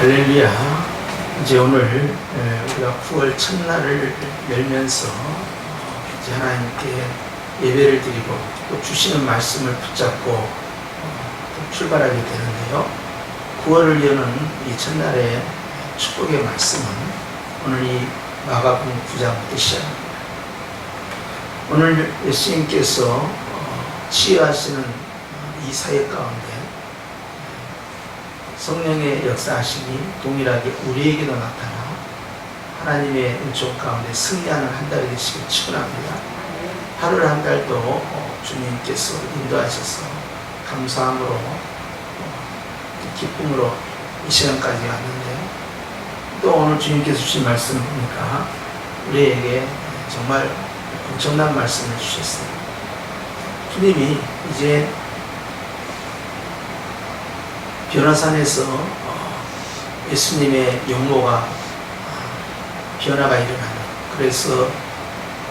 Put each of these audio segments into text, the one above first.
할렐루야. 이제 오늘 우리가 9월 첫날을 열면서 이제 하나님께 예배를 드리고 또 주시는 말씀을 붙잡고 또 출발하게 되는데요. 9월을 여는 이 첫날의 축복의 말씀은 오늘 이 마가복음 9장부터 시작합니다. 오늘 예수님께서 치유하시는 이 사역 가운데 성령의 역사하심이 동일하게 우리에게도 나타나 하나님의 은총 가운데 승리하는 한 달이 되시길 축원합니다. 8월 한 달도 주님께서 인도하셔서 감사함으로 기쁨으로 이 시간까지 왔는데, 또 오늘 주님께서 주신 말씀 보니까 우리에게 정말 엄청난 말씀을 주셨어요. 주님이 이제 변화산에서 예수님의 용모가 변화가 일어나는, 그래서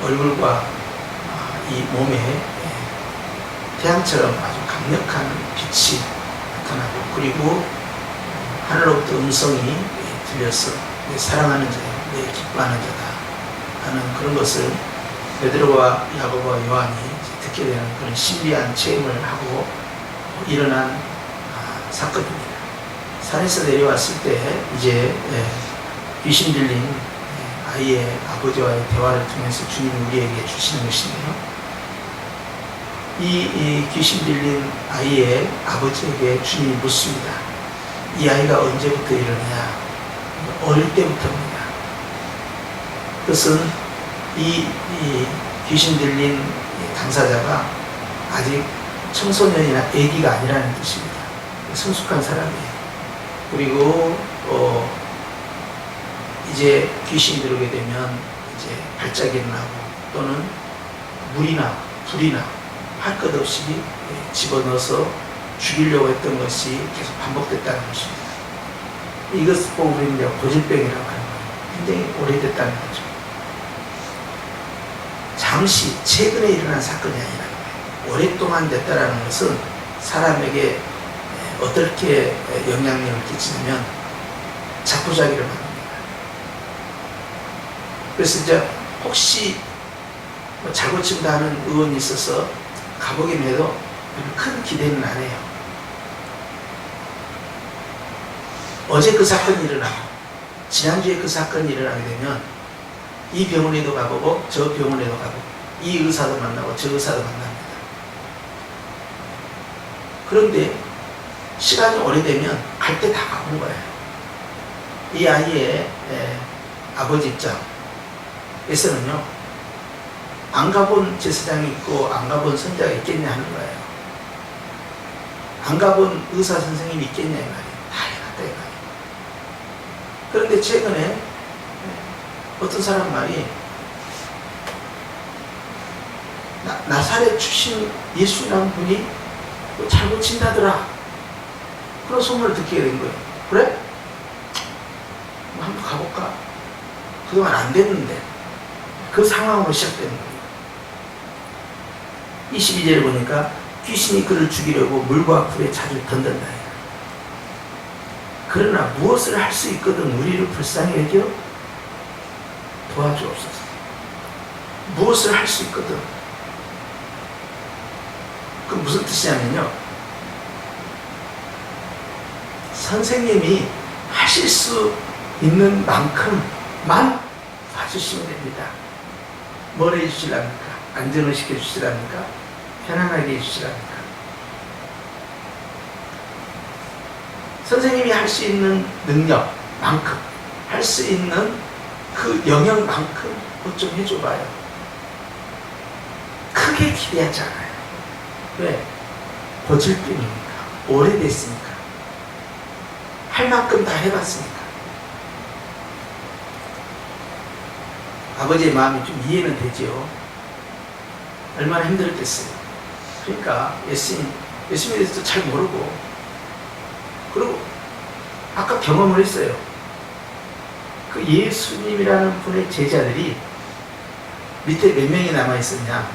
얼굴과 이 몸에 태양처럼 아주 강력한 빛이 나타나고, 그리고 하늘로부터 음성이 들려서 내 사랑하는 자요, 내 기뻐하는 자다 하는 그런 것을 베드로와 야고보와 요한이 듣게 되는 그런 신비한 체험을 하고 일어난 사건입니다. 산에서 내려왔을 때 이제 귀신 들린 아이의 아버지와의 대화를 통해서 주님이 우리에게 주시는 것인데요. 이 귀신 들린 아이의 아버지에게 주님이 묻습니다. 이 아이가 언제부터 이러느냐? 어릴 때부터입니다. 그것은 이 귀신 들린 당사자가 아직 청소년이나 아기가 아니라는 뜻입니다. 성숙한 사람이에요. 그리고 이제 귀신이 들어오게 되면 이제 발작이 나고, 또는 물이나 불이나 할 것 없이 집어넣어서 죽이려고 했던 것이 계속 반복됐다는 것입니다. 이것을 보고 우리는 이제 고질병이라고 하는 거예요. 굉장히 오래됐다는 거죠. 잠시 최근에 일어난 사건이 아니라는 거예요. 오랫동안 됐다는 것은 사람에게 어떻게 영향력을 끼치냐면 자포자기를 만듭니다. 그래서 이제 혹시 잘 고친다 하는 의원이 있어서 가보긴 해도 큰 기대는 안 해요. 어제 그 사건이 일어나고 지난주에 그 사건이 일어나게 되면 이 병원에도 가보고 저 병원에도 가보고 이 의사도 만나고 저 의사도 만납니다. 그런데 시간이 오래되면 갈 때 다 가본 거예요. 이 아이의 아버지 입장에서는요, 안 가본 제사장이 있고 안 가본 선자가 있겠냐 하는 거예요. 안 가본 의사 선생님이 있겠냐 이 말이에요. 다 해갔다 이 말이에요. 그런데 최근에 어떤 사람 말이 나사렛 출신 예수라는 분이 잘 고친다더라, 그런 소문을 듣게 된 거예요. 그래? 한번 가볼까? 그동안 안 됐는데. 그 상황으로 시작되는 거예요. 22절에 보니까 귀신이 그를 죽이려고 물과 불에 자주 던든다. 그러나 무엇을 할 수 있거든 우리를 불쌍히 여겨 도와주옵소서. 무엇을 할 수 있거든. 그 무슨 뜻이냐면요, 선생님이 하실 수 있는 만큼만 봐주시면 됩니다. 뭘 해주시랍니까? 안전을 시켜주시랍니까? 편안하게 해주시랍니까? 선생님이 할 수 있는 능력만큼, 할 수 있는 그 영역만큼 뭐 좀 해줘봐요. 크게 기대하지 않아요. 왜? 고질병이니까. 오래됐으니까. 할 만큼 다 해봤으니까. 아버지의 마음이 좀 이해는 되죠. 얼마나 힘들었겠어요. 그러니까 예수님에 대해서도 잘 모르고, 그리고 아까 경험을 했어요. 그 예수님이라는 분의 제자들이 밑에 몇 명이 남아있었냐?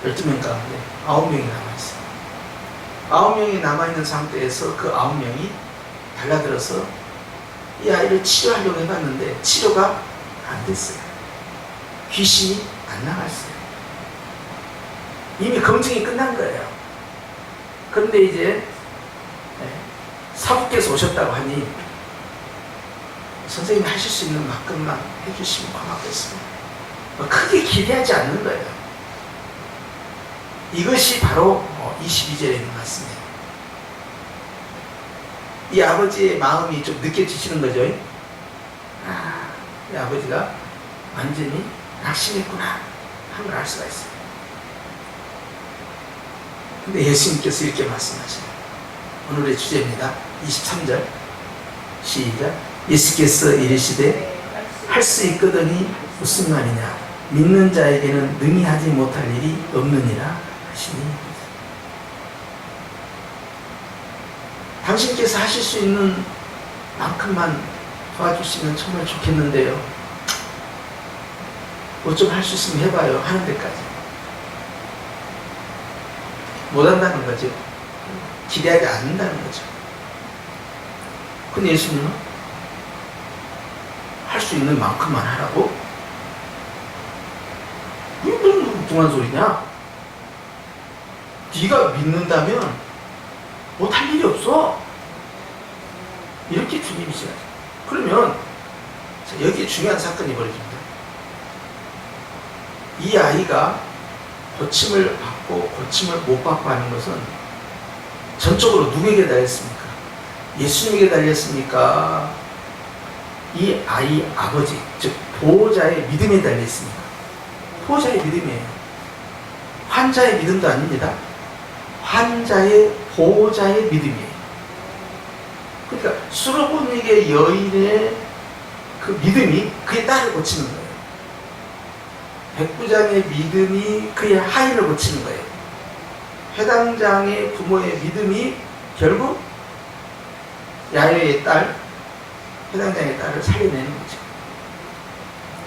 12명 가운데 9명이 남아있어요. 9명이 남아있는 상태에서 그 9명이 달라들어서 이 아이를 치료하려고 해봤는데 치료가 안 됐어요. 귀신이 안 나갔어요. 이미 검증이 끝난 거예요. 그런데 이제 사부께서 오셨다고 하니 선생님이 하실 수 있는 만큼만 해주시면 고맙겠습니다. 크게 기대하지 않는 거예요. 이것이 바로 22절에 있는 말씀이에요. 이 아버지의 마음이 좀 느껴지시는 거죠. 이 아버지가 완전히 낙심했구나 하는 걸 알 수가 있어요. 근데 예수님께서 이렇게 말씀하셔요. 오늘의 주제입니다. 23절 시작. 예수께서 이르시되 할 수 있거든이 무슨 말이냐, 믿는 자에게는 능히 하지 못할 일이 없느니라 하시니. 당신께서 하실 수 있는 만큼만 도와주시면 정말 좋겠는데요. 뭐 좀 할 수 있으면 해봐요. 하는 데까지 못한다는 거죠. 기대하지 않는다는 거죠. 근데 예수님은 할 수 있는 만큼만 하라고? 이게 무슨 뚱뚱한 소리냐? 네가 믿는다면 못할 일이 없어. 이렇게 주님이 시작해요. 그러면 여기에 중요한 사건이 벌어집니다. 이 아이가 고침을 받고 고침을 못 받고 하는 것은 전적으로 누구에게 달렸습니까? 예수님에게 달렸습니까? 이 아이 아버지, 즉 보호자의 믿음에 달려있습니다. 보호자의 믿음이에요. 환자의 믿음도 아닙니다. 환자의 보호자의 믿음이에요. 그러니까 수로보니게 여인의 그 믿음이 그의 딸을 고치는 거예요. 백부장의 믿음이 그의 하인을 고치는 거예요. 회당장의 부모의 믿음이 결국 야요의 딸, 회당장의 딸을 살려내는 거죠.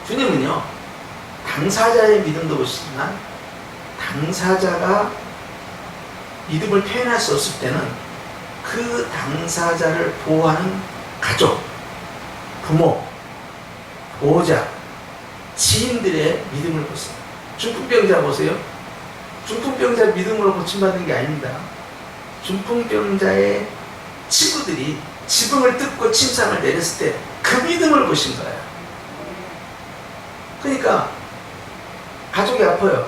주님은요, 당사자의 믿음도 보시지만 당사자가 믿음을 표현할 수 없을 때는 그 당사자를 보호하는 가족, 부모, 보호자, 지인들의 믿음을 보세요. 중풍병자 보세요. 중풍병자 믿음으로 고침받는 게 아닙니다. 중풍병자의 친구들이 지붕을 뜯고 침상을 내렸을 때 그 믿음을 보신 거예요. 그러니까 가족이 아파요.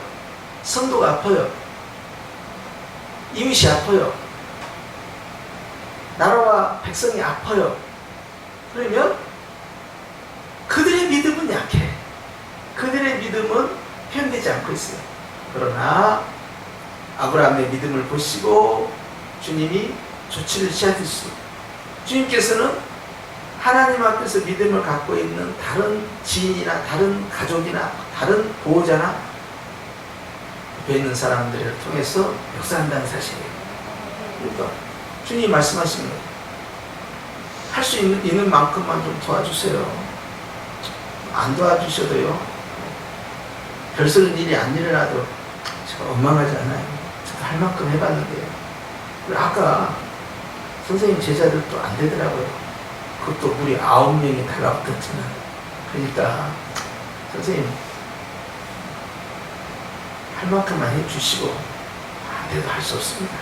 성도가 아파요. 이웃이 아파요. 나라와 백성이 아파요. 그러면 그들의 믿음은 약해. 그들의 믿음은 표현되지 않고 있어요. 그러나 아브라함의 믿음을 보시고 주님이 조치를 취하듯이 주님께서는 하나님 앞에서 믿음을 갖고 있는 다른 지인이나 다른 가족이나 다른 보호자나 옆에 있는 사람들을 통해서 역사한다는 사실이에요. 그러니까 주님이 말씀하시는 거예요. 할 수 있는 만큼만 좀 도와주세요. 안 도와주셔도요, 별스런 일이 안 일어나도 제가 원망하지 않아요. 저도 할 만큼 해봤는데요. 그리고 아까 선생님 제자들도 안 되더라고요. 그것도 우리 9명이 달라붙었지만. 그러니까 선생님 할 만큼만 해주시고 안 돼도 할 수 없습니다.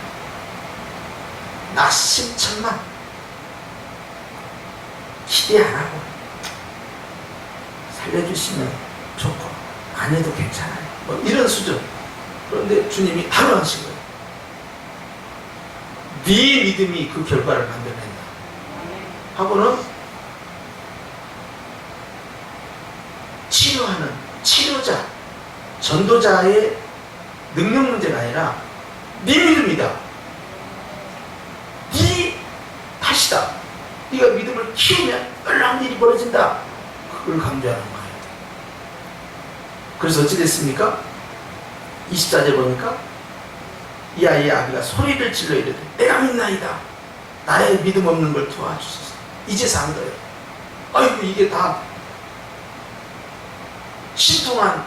낙심천만 기대 안 하고 살려주시면 좋고 안 해도 괜찮아요. 뭐 이런 수준. 그런데 주님이 단호하신 거예요. 네 믿음이 그 결과를 만들어낸다 하고는 치료하는 치료자, 전도자의 능력 문제가 아니라 네 믿음이다. 네 탓이다. 네가 믿음을 키우면 놀라운 일이 벌어진다. 그걸 강조하는 거예요. 그래서 어찌 됐습니까? 24절 보니까 이 아이의 아비가 소리를 질러 이르되 내가 믿나이다. 나의 믿음 없는 걸 도와주소서. 이제서 안 거예요. 아이고 이게 다 신통한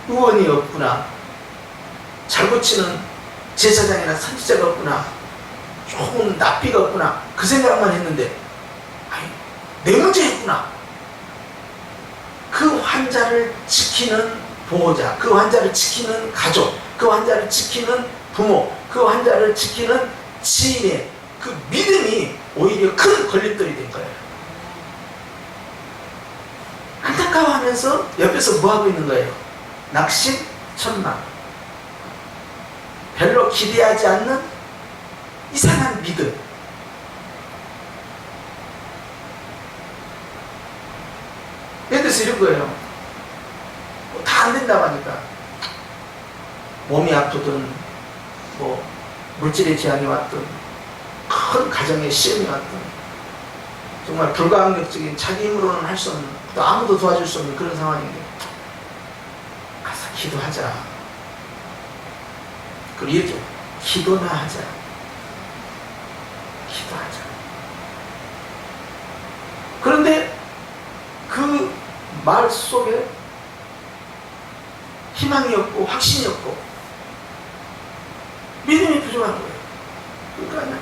의원이 없구나. 잘 고치는 제사장이나 선지자가 없구나. 좋은 납비가 없구나. 그 생각만 했는데 아이고 내 문제였구나. 그 환자를 지키는 보호자, 그 환자를 지키는 가족, 그 환자를 지키는 부모, 그 환자를 지키는 지인의 그 믿음이 오히려 큰 걸림돌이 된 거예요. 안타까워하면서 옆에서 뭐하고 있는 거예요? 낙심천망. 별로 기대하지 않는 이상한 믿음. 예를 들어서 이런 거예요. 다 안 된다고 하니까 몸이 아프든 뭐 물질의 제한이 왔든 큰 가정의 시험이 왔든 정말 불가항력적인 자기 힘으로는 할 수 없는, 또 아무도 도와줄 수 없는 그런 상황인데 가서 기도하자. 그리고 이렇게 기도나 하자. 기도하자. 그런데 그 말 속에 희망이 없고 확신이 없고 믿음이 부족한 거예요. 그러니까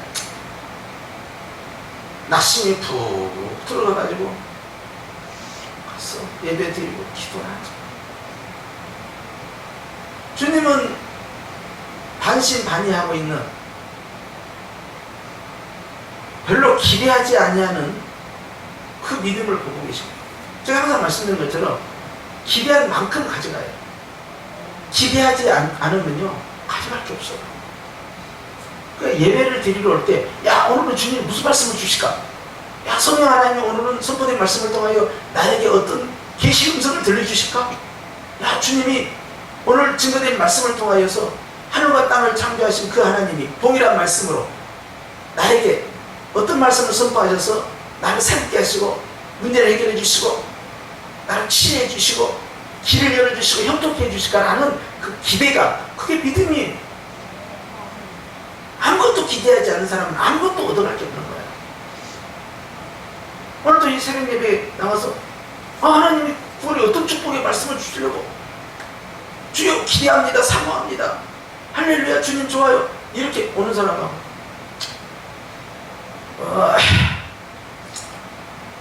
낙심이 푹 들어가가지고 가서 예배 드리고 기도하자. 주님은 반신반의하고 있는, 별로 기대하지 아니하는 그 믿음을 보고 계십니다. 제가 항상 말씀드린 것처럼 기대한 만큼 가져가요. 기대하지 않으면요 가져갈 게 없어요. 그러니까 예배를 드리러 올 때, 야 오늘은 주님 무슨 말씀을 주실까? 야 성령 하나님이 오늘은 선포된 말씀을 통하여 나에게 어떤 계시 음성을 들려주실까? 야 주님이 오늘 증거된 말씀을 통하여서 하늘과 땅을 창조하신 그 하나님이 동일한 말씀으로 나에게 어떤 말씀을 선포하셔서 나를 새롭게 하시고 문제를 해결해 주시고 나를 치유해 주시고 길을 열어주시고 형통케 해주실까라는 그 기대가, 그게 믿음이에요. 아무것도 기대하지 않는 사람은 아무것도 얻어갈 게 없는 거예요. 오늘도 이 새벽 예배에 나와서 하나님이 우리 어떤 축복의 말씀을 주시려고, 주여 기대합니다, 사모합니다, 할렐루야 주님 좋아요, 이렇게 오는 사람하고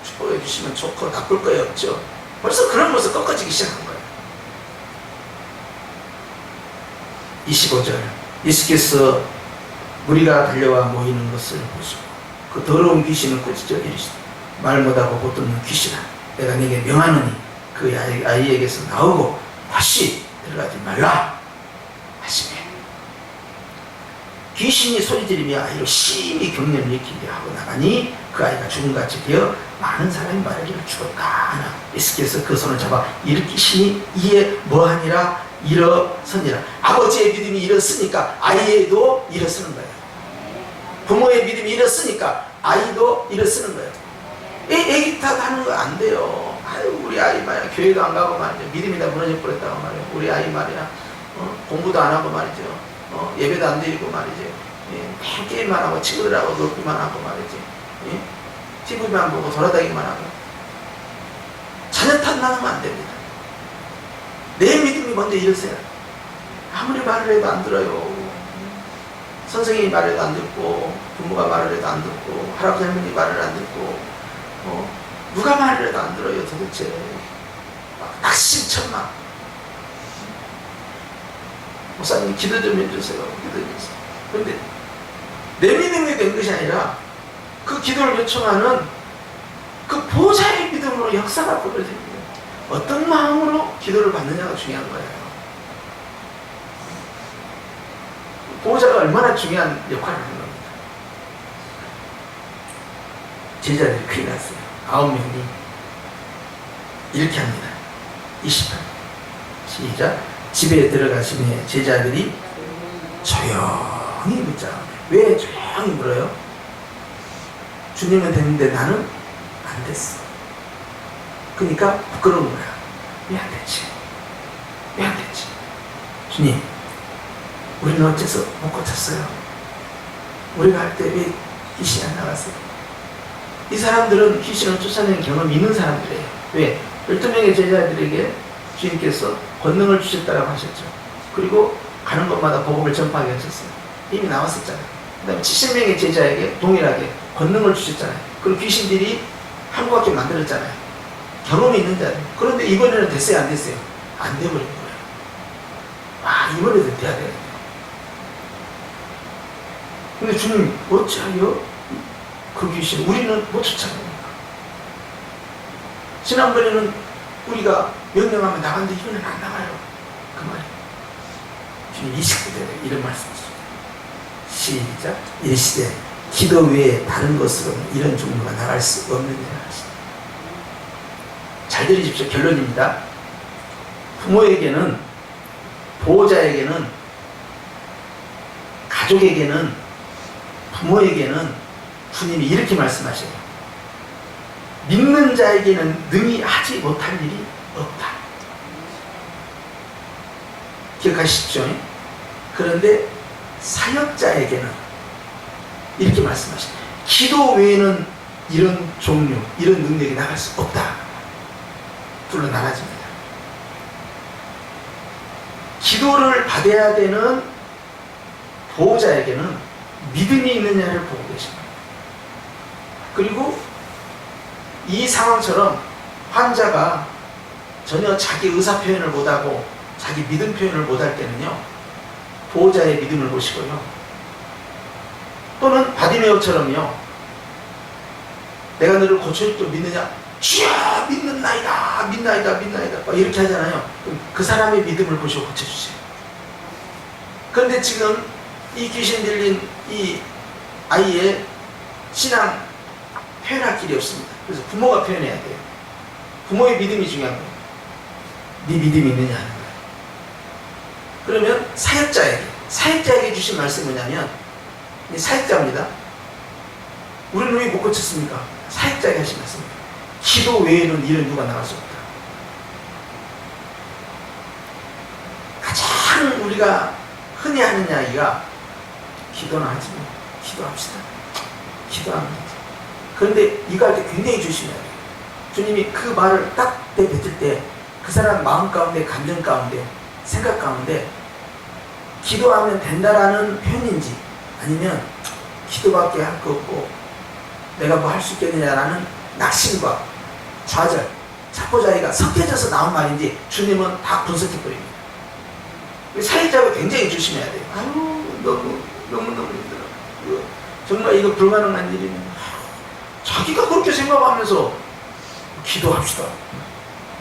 축복해 주시면 좋고 나쁠 거예요 없죠. 벌써 그런 모습 꺾어지기 시작한 거예요. 25절, 예수께서 무리가 달려와 모이는 것을 보시고 그 더러운 귀신을 꾸짖어 이르시되 말 못하고 붙듣는 귀신아, 내가 네게 명하노니 그 아이에게서 나오고 다시 들어가지 말라 하시매, 귀신이 소리지르며 아이로 심히 경련을 일으키게 하고 나가니 그 아이가 죽음같이 되어 많은 사람이 말하기를 죽었다 하나, 예수께서 그 손을 잡아 일으키시니 이에 뭐하니라 일어서니라. 아버지의 믿음이 일어서니까 아이도 일어서는 거예요. 부모의 믿음이 일어서니까 아이도 일어서는 거예요. 애기 탓하는 거 안 돼요. 아유 우리 아이 말이야 교회도 안 가고 말이죠, 믿음이 다 무너져 버렸다고 말이야. 우리 아이 말이야 공부도 안 하고 말이죠, 예배도 안 드리고 말이죠, 예, 게임만 하고 친구들하고 놀기만 하고 말이죠, 예, TV만 보고 돌아다니기만 하고. 자녀 탓나면 안 됩니다. 내 믿음이 먼저 일어서야. 아무리 말을 해도 안 들어요. 선생님이 말해도 안 듣고, 부모가 말을 해도 안 듣고, 할아버지 할머니 말을 안 듣고, 누가 말을 해도 안 들어요 도대체. 낙심천망. 목사님 기도 좀 해주세요. 기도 좀 해주세요. 그런데 내 믿음이 된 것이 아니라 그 기도를 요청하는 그 보좌의 믿음으로 역사가 벌어집니다. 어떤 마음으로 기도를 받느냐가 중요한 거예요. 보호자가 얼마나 중요한 역할을 하는 겁니다. 제자들이 큰일 났어요. 9명이 이렇게 합니다. 28 시작. 집에 들어가시니 제자들이 조용히 묻자. 왜 조용히 물어요? 주님은 됐는데 나는 안 됐어. 그러니까 부끄러운 거야. 왜 안 됐지? 왜 안 됐지? 주님, 우리는 어째서 못 고쳤어요? 우리가 할 때 왜 귀신이 안 나갔어요? 이 사람들은 귀신을 쫓아내는 경험이 있는 사람들이에요. 왜? 12명의 제자들에게 주님께서 권능을 주셨다고 하셨죠. 그리고 가는 곳마다 복음을 전파하게 하셨어요. 이미 나왔었잖아요. 그 다음에 70명의 제자에게 동일하게 권능을 주셨잖아요. 그리고 귀신들이 한국학교 만들었잖아요. 경험이 있는 자들. 그런데 이번에는 됐어요, 안 됐어요? 안 돼버린 거예요. 아, 이번에도 돼야 되는데. 근데 주님, 어찌하여 그 귀신, 우리는 못 쫓아갑니까? 지난번에는 우리가 명령하면 나갔는데 이번에는 안 나가요. 그 말이에요. 주님, 29절에 이런 말씀이십니다. 시작. 이르시되 기도 외에 다른 것으로는 이런 종류가 나갈 수 없느니라 하시다. 잘 들으십시오. 결론입니다. 부모에게는, 보호자에게는, 가족에게는, 부모에게는 주님이 이렇게 말씀하셔요. 믿는 자에게는 능히 하지 못할 일이 없다. 기억하십시오. 그런데 사역자에게는 이렇게 말씀하시죠. 기도 외에는 이런 종류, 이런 능력이 나갈 수 없다. 둘로 나눠집니다. 기도를 받아야 되는 보호자에게는 믿음이 있느냐를 보고 계십니다. 그리고 이 상황처럼 환자가 전혀 자기 의사 표현을 못하고 자기 믿음 표현을 못할 때는요, 보호자의 믿음을 보시고요, 또는 바디메오처럼요, 내가 너를 고쳐줄 줄 믿느냐? 주여 믿는나이다, 믿나이다, 믿나이다, 이렇게 하잖아요. 그럼 그 사람의 믿음을 보시고 고쳐주세요. 그런데 지금 이 귀신 들린 이 아이의 신앙 표현할 길이 없습니다. 그래서 부모가 표현해야 돼요. 부모의 믿음이 중요한 거예요. 네 믿음이 있느냐 하는 거예요. 그러면 사역자에게 주신 말씀이 뭐냐면, 사역자입니다. 우리는 왜 못 고쳤습니까? 사역자에게 하신 말씀입니다. 기도 외에는 이런 누가 나갈 수 없다. 가장 우리가 흔히 하는 이야기가 기도는 하지 마. 기도합시다. 기도합니다. 그런데 이거 할 때 굉장히 조심해야 돼요. 주님이 그 말을 딱 내뱉을 때 그 사람 마음 가운데, 감정 가운데, 생각 가운데 기도하면 된다라는 표현인지, 아니면 기도밖에 할 거 없고 내가 뭐 할 수 있겠느냐라는 낙심과 좌절, 자포자기가 섞여져서 나온 말인지 주님은 다 분석해버립니다. 사역자가 굉장히 조심해야 돼요. 아유, 너무 힘들어. 정말 이거 불가능한 일이네. 자기가 그렇게 생각하면서 기도합시다.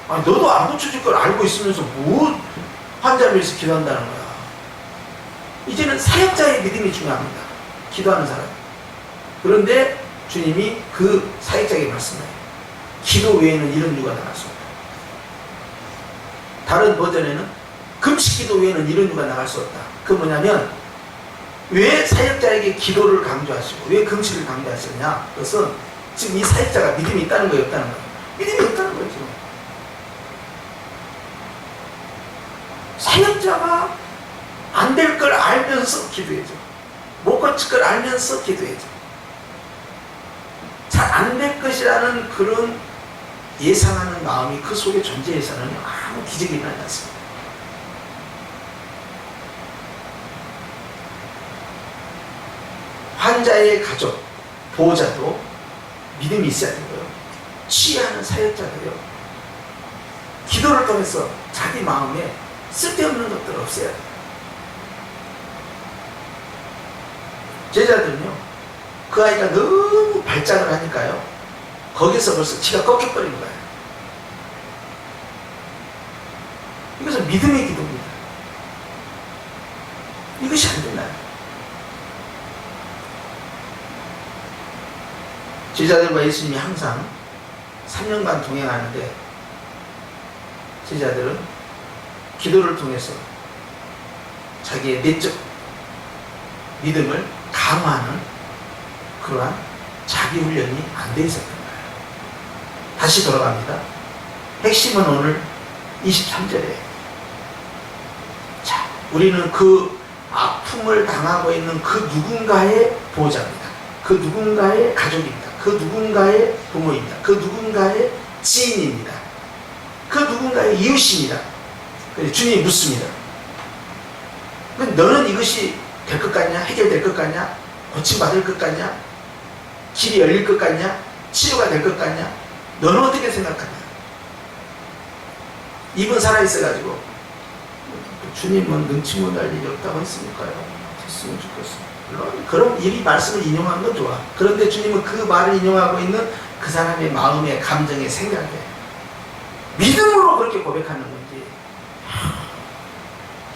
아니, 너도 안 고쳐질 걸 알고 있으면서 뭐 환자를 위해서 기도한다는 거야. 이제는 사역자의 믿음이 중요합니다. 기도하는 사람. 그런데 주님이 그 사역자에게 말씀해요. 기도 외에는 이런 유가 나갈 수 없다. 다른 버전에는 금식 기도 외에는 이런 유가 나갈 수 없다. 그 뭐냐면, 왜 사역자에게 기도를 강조하시고 왜 금식을 강조하시느냐? 그것은 지금 이 사역자가 믿음이 있다는 거예요, 없다는 거예요? 믿음이 없다는 거예요, 지금. 사역자가 안 될 걸 알면서 기도해줘. 못 고칠 걸 알면서 기도해줘. 잘 안 될 것이라는 그런 예상하는 마음이 그 속에 존재해서는 아무 기적이 일어나지 않습니다. 환자의 가족, 보호자도 믿음이 있어야 되고요. 치유하는 사역자도요, 기도를 통해서 자기 마음에 쓸데없는 것들을 없애야 돼요. 제자들은요, 그 아이가 너무 발작을 하니까요, 거기서 벌써 기가 꺾여버린 거예요. 이것은 믿음의 기도입니다. 이것이 안 된다. 제자들과 예수님이 항상 3년간 동행하는데, 제자들은 기도를 통해서 자기의 내적 믿음을 강화하는 그러한 자기 훈련이 안 돼 있었던 거예요. 다시 돌아갑니다. 핵심은 오늘 23절에, 자, 우리는 그 아픔을 당하고 있는 그 누군가의 보호자입니다. 그 누군가의 가족입니다. 그 누군가의 부모입니다. 그 누군가의 지인입니다. 그 누군가의 이웃입니다. 그래서 주님이 묻습니다. 너는 이것이 될 것 같냐? 해결될 것 같냐? 고침받을 것 같냐? 길이 열릴 것 같냐? 치료가 될 것 같냐? 너는 어떻게 생각하냐? 입은 살아있어가지고 주님은 눈치 못 할 일이 없다고 했으니까요. 됐으면 좋겠어. 물론 그런 이 말씀을 인용한 건 좋아. 그런데 주님은 그 말을 인용하고 있는 그 사람의 마음에, 감정에, 생각에 믿음으로 그렇게 고백하는 건지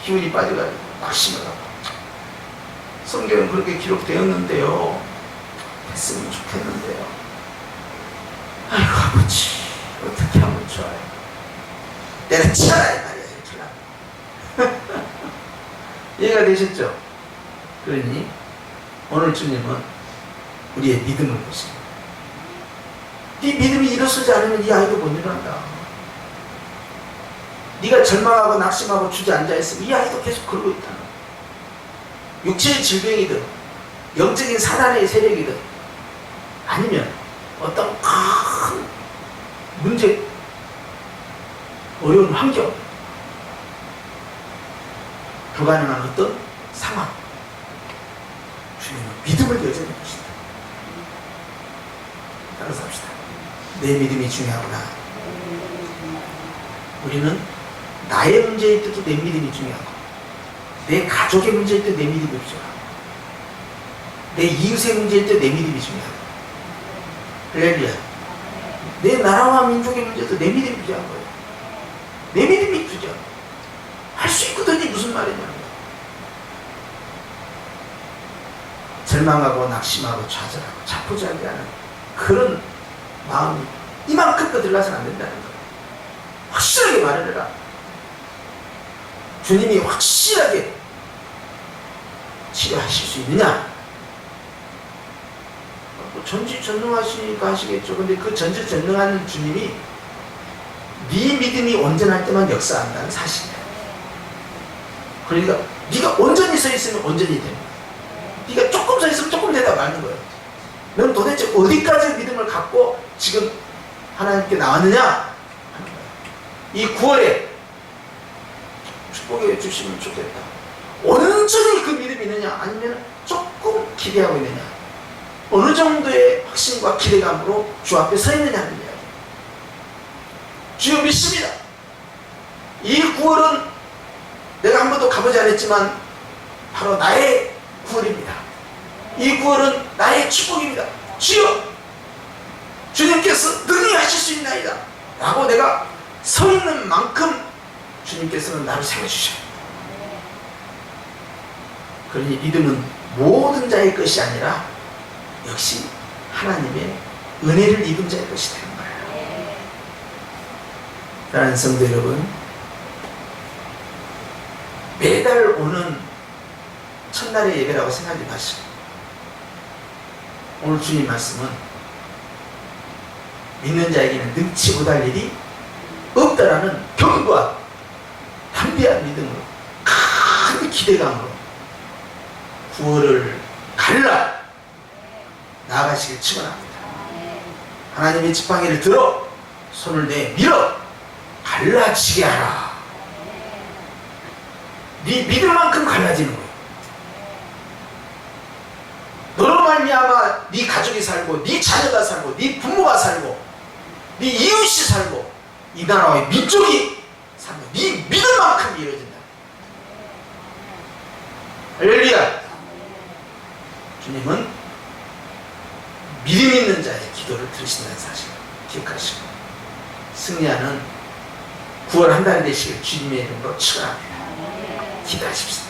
기운이 빠져가지고 낙심을 하고 성경은 그렇게 기록되었는데요. 했으면 좋겠는데요. 아이고 아버지 어떻게 하면 좋아요. 때려치워라 이 말이야. 이렇게 이해가 되셨죠? 그러니 오늘 주님은 우리의 믿음을 보십니다. 네 믿음이 일어서지 않으면 이 아이도 못 일어난다. 네가 절망하고 낙심하고 주저앉아있으면 이 아이도 계속 그러고 있다. 육체의 질병이든 영적인 사단의 세력이든 아니면 어떤 큰 문제, 어려운 환경, 불가능한 어떤 상황, 주님은 믿음을 여전히 보신다. 따라서 합시다. 내 믿음이 중요하구나. 우리는 나의 문제일 때도 내 믿음이 중요하고, 내 가족의 문제일 때 내 믿음이 중요하고, 내 이웃의 문제일 때 내 믿음이 중요하고, 할렐루야. 내 나라와 민족의 문제도 내 믿음이 필요한 거예요. 내 믿음이 필요한 거예요. 할 수 있거든요. 무슨 말이냐면 절망하고 낙심하고 좌절하고 자포자기하는 그런 마음이 이만큼도 들어가서는 안 된다는 거예요. 확실하게 말을 해라. 주님이 확실하게 치료하실 수 있느냐? 전지전능하시니까 하시겠죠. 근데 그 전지전능한 주님이 네 믿음이 온전할 때만 역사한다는 사실이에요. 그러니까 네가 온전히 서 있으면 온전히 됩니다. 네가 조금 서 있으면 조금 되다 말는 거예요. 너는 도대체 어디까지 믿음을 갖고 지금 하나님께 나왔느냐 하는 거예요. 이 9월에 축복해 주시면 좋겠다. 온전히 그 믿음이 있느냐 아니면 조금 기대하고 있느냐, 어느 정도의 확신과 기대감으로 주 앞에 서 있느냐 하는 이야기. 주여 믿습니다. 이 9월은 내가 한 번도 가보지 않았지만 바로 나의 9월입니다. 이 9월은 나의 축복입니다. 주여 주님께서 능히 하실 수 있나이다 라고 내가 서 있는 만큼 주님께서는 나를 세워주셔요. 그러니 믿음은 모든 자의 것이 아니라 역시 하나님의 은혜를 입은 자의 것이 되는 거예요. 사랑하는 성도 여러분, 매달 오는 첫날의 예배라고 생각하지 마시고 오늘 주님 말씀은 믿는 자에게는 능치 못할 일이 없다라는 견고한 담대한 믿음으로 큰 기대감으로 9월을 갈라 나아가시길 축원합니다. 하나님의 지팡이를 들어 손을 내밀어 갈라지게 하라. 네 믿을 만큼 갈라지는 거예요. 너로 말미암아 네 가족이 살고 네 자녀가 살고 네 부모가 살고 네 이웃이 살고 이 나라의 민족이 살고 네 믿을 만큼 이루어진다. 할렐루야. 주님은 믿음 있는 자의 기도를 들으신다는 사실 기억하시고 승리하는 9월 한 달 되시길 주님의 이름으로 축원합니다. 기도하십시오.